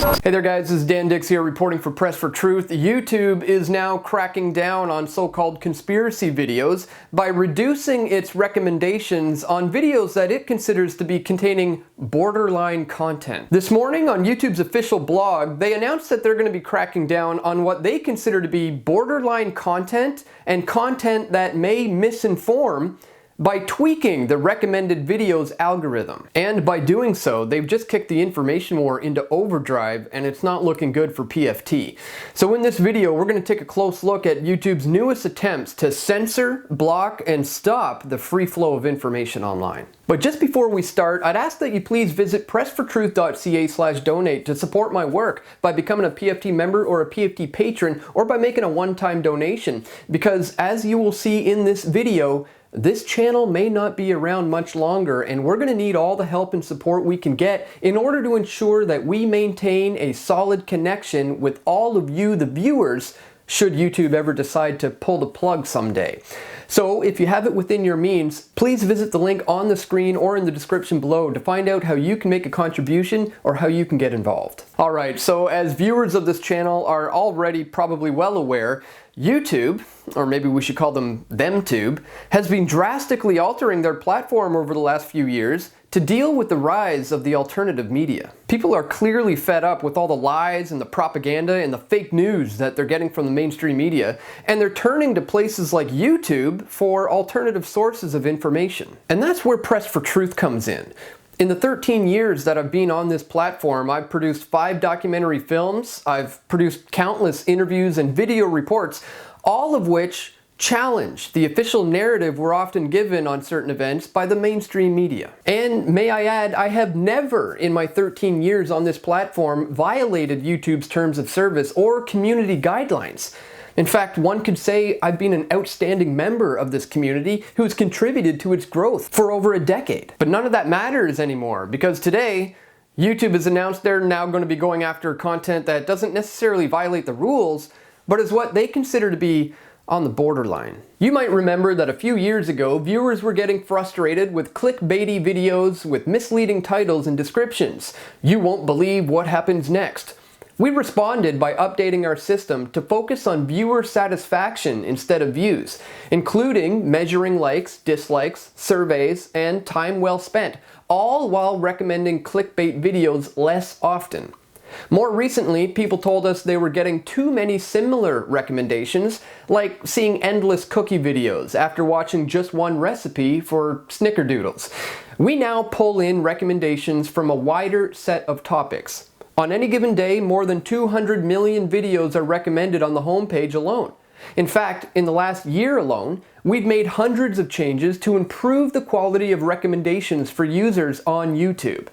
Hey there guys, this is Dan Dix here reporting for Press for Truth. YouTube is now cracking down on so-called conspiracy videos by reducing its recommendations on videos that it considers to be containing borderline content. This morning on YouTube's official blog, they announced that they're going to be cracking down on what they consider to be borderline content and content that may misinform by tweaking the recommended videos algorithm. And by doing so, they've just kicked the information war into overdrive, and it's not looking good for PFT. So in this video, we're going to take a close look at YouTube's newest attempts to censor, block, and stop the free flow of information online. But just before we start, I'd ask that you please visit pressfortruth.ca/donate to support my work by becoming a PFT member or a PFT patron, or by making a one-time donation, because as you will see in this video, this channel may not be around much longer, and we're going to need all the help and support we can get in order to ensure that we maintain a solid connection with all of you, the viewers, should YouTube ever decide to pull the plug someday. So if you have it within your means, please visit the link on the screen or in the description below to find out how you can make a contribution or how you can get involved. Alright, so as viewers of this channel are already probably well aware, YouTube, or maybe we should call them ThemeTube, has been drastically altering their platform over the last few years to deal with the rise of the alternative media. People are clearly fed up with all the lies and the propaganda and the fake news that they're getting from the mainstream media, and they're turning to places like YouTube for alternative sources of information. And that's where Press for Truth comes in. In the 13 years that I've been on this platform, I've produced 5 documentary films, I've produced countless interviews and video reports, all of which challenge the official narrative we're often given on certain events by the mainstream media. And may I add, I have never in my 13 years on this platform violated YouTube's terms of service or community guidelines. In fact, one could say I've been an outstanding member of this community who has contributed to its growth for over a decade. But none of that matters anymore, because today, YouTube has announced they're now going to be going after content that doesn't necessarily violate the rules, but is what they consider to be on the borderline. You might remember that a few years ago, viewers were getting frustrated with clickbaity videos with misleading titles and descriptions. You won't believe what happens next. We responded by updating our system to focus on viewer satisfaction instead of views, including measuring likes, dislikes, surveys, and time well spent, all while recommending clickbait videos less often. More recently, people told us they were getting too many similar recommendations, like seeing endless cookie videos after watching just one recipe for snickerdoodles. We now pull in recommendations from a wider set of topics. On any given day, more than 200 million videos are recommended on the homepage alone. In fact, in the last year alone, we've made hundreds of changes to improve the quality of recommendations for users on YouTube.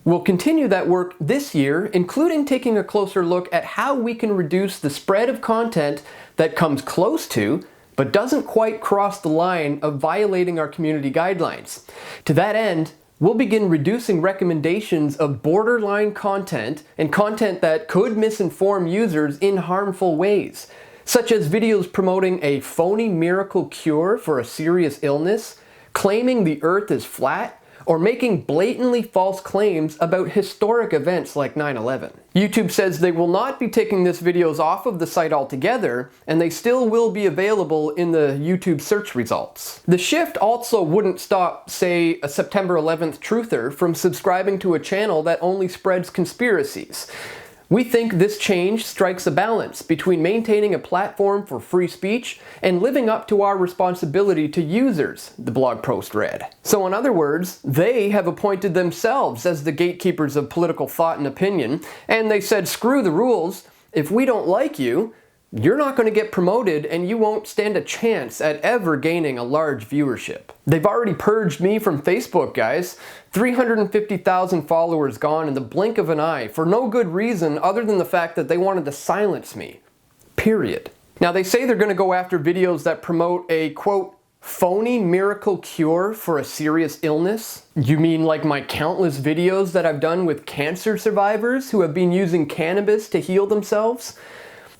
We'll continue that work this year, including taking a closer look at how we can reduce the spread of content that comes close to, but doesn't quite cross the line of violating our community guidelines. To that end, we'll begin reducing recommendations of borderline content and content that could misinform users in harmful ways, such as videos promoting a phony miracle cure for a serious illness, claiming the earth is flat, or making blatantly false claims about historic events like 9/11. YouTube says they will not be taking these videos off of the site altogether, and they still will be available in the YouTube search results. The shift also wouldn't stop, say, a September 11th truther from subscribing to a channel that only spreads conspiracies. We think this change strikes a balance between maintaining a platform for free speech and living up to our responsibility to users, the blog post read. So in other words, they have appointed themselves as the gatekeepers of political thought and opinion, and they said, screw the rules, if we don't like you, you're not going to get promoted and you won't stand a chance at ever gaining a large viewership. They've already purged me from Facebook, guys. 350,000 followers gone in the blink of an eye for no good reason other than the fact that they wanted to silence me. Period. Now they say they're going to go after videos that promote a, quote, phony miracle cure for a serious illness? You mean like my countless videos that I've done with cancer survivors who have been using cannabis to heal themselves?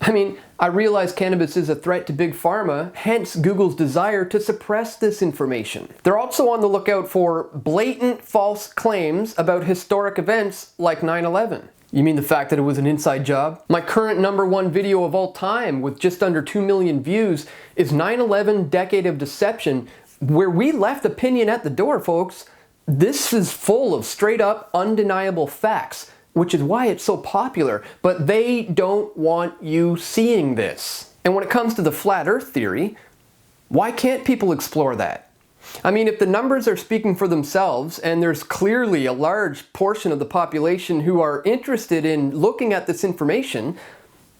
I mean, I realize cannabis is a threat to big pharma, hence Google's desire to suppress this information. They're also on the lookout for blatant false claims about historic events like 9/11. You mean the fact that it was an inside job? My current #1 video of all time with just under 2 million views is 9/11 Decade of Deception, where we left opinion at the door, folks. This is full of straight up undeniable facts, which is why it's so popular, but they don't want you seeing this. And when it comes to the flat earth theory, why can't people explore that? I mean, if the numbers are speaking for themselves and there's clearly a large portion of the population who are interested in looking at this information,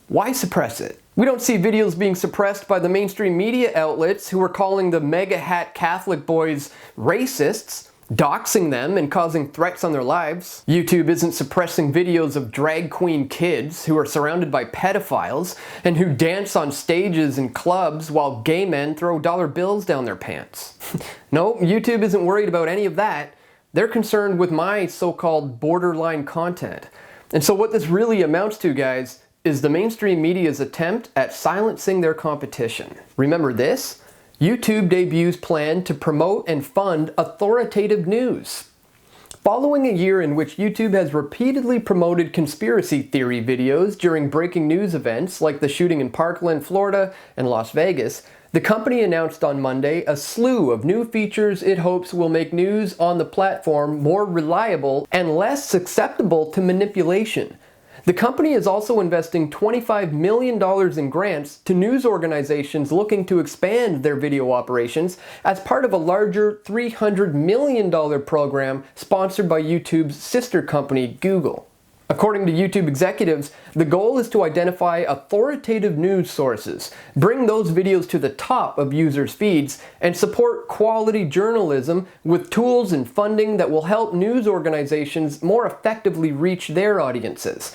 why suppress it? We don't see videos being suppressed by the mainstream media outlets who are calling the mega hat Catholic boys racists, doxing them and causing threats on their lives. YouTube isn't suppressing videos of drag queen kids who are surrounded by pedophiles and who dance on stages and clubs while gay men throw dollar bills down their pants. No, YouTube isn't worried about any of that. They're concerned with my so-called borderline content. And so what this really amounts to, guys, is the mainstream media's attempt at silencing their competition. Remember this? YouTube debuts plan to promote and fund authoritative news. Following a year in which YouTube has repeatedly promoted conspiracy theory videos during breaking news events like the shooting in Parkland, Florida and Las Vegas, the company announced on Monday a slew of new features it hopes will make news on the platform more reliable and less susceptible to manipulation. The company is also investing $25 million in grants to news organizations looking to expand their video operations as part of a larger $300 million program sponsored by YouTube's sister company, Google. According to YouTube executives, the goal is to identify authoritative news sources, bring those videos to the top of users' feeds, and support quality journalism with tools and funding that will help news organizations more effectively reach their audiences.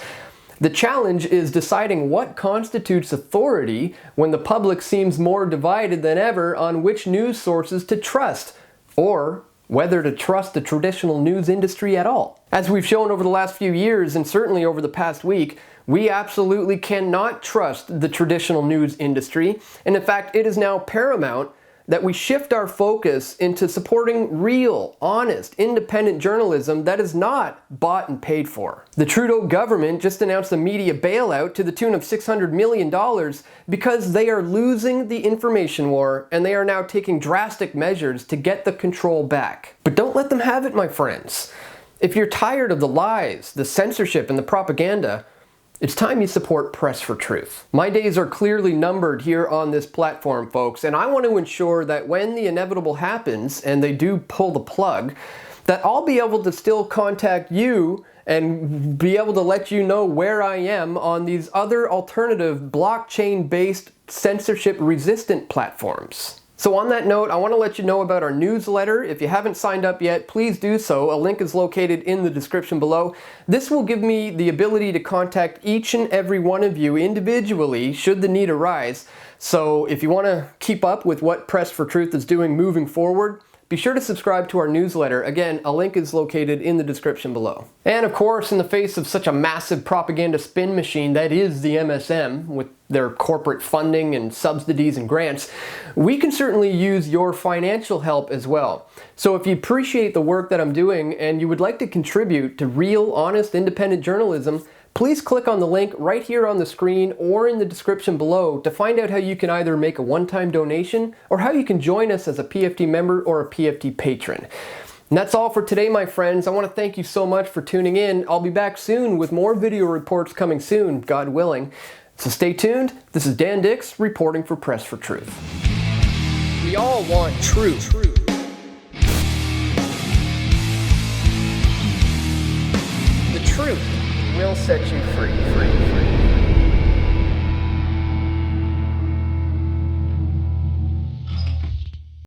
The challenge is deciding what constitutes authority when the public seems more divided than ever on which news sources to trust, or whether to trust the traditional news industry at all. As we've shown over the last few years, and certainly over the past week, we absolutely cannot trust the traditional news industry, and in fact, it is now paramount that we shift our focus into supporting real, honest, independent journalism that is not bought and paid for. The Trudeau government just announced a media bailout to the tune of $600 million because they are losing the information war and they are now taking drastic measures to get the control back. But don't let them have it, my friends. If you're tired of the lies, the censorship, and the propaganda, it's time you support Press for Truth. My days are clearly numbered here on this platform, folks, and I want to ensure that when the inevitable happens, and they do pull the plug, that I'll be able to still contact you and be able to let you know where I am on these other alternative blockchain-based censorship-resistant platforms. So on that note, I want to let you know about our newsletter. If you haven't signed up yet, please do so. A link is located in the description below. This will give me the ability to contact each and every one of you individually should the need arise. So if you want to keep up with what Press for Truth is doing moving forward, be sure to subscribe to our newsletter. Again, a link is located in the description below. And of course, in the face of such a massive propaganda spin machine that is the MSM, with their corporate funding and subsidies and grants, we can certainly use your financial help as well. So if you appreciate the work that I'm doing and you would like to contribute to real, honest, independent journalism, please click on the link right here on the screen or in the description below to find out how you can either make a one-time donation or how you can join us as a PFT member or a PFT patron. And that's all for today, my friends. I want to thank you so much for tuning in. I'll be back soon with more video reports coming soon, God willing. So stay tuned. This is Dan Dix reporting for Press for Truth. We all want truth. The truth will set you free.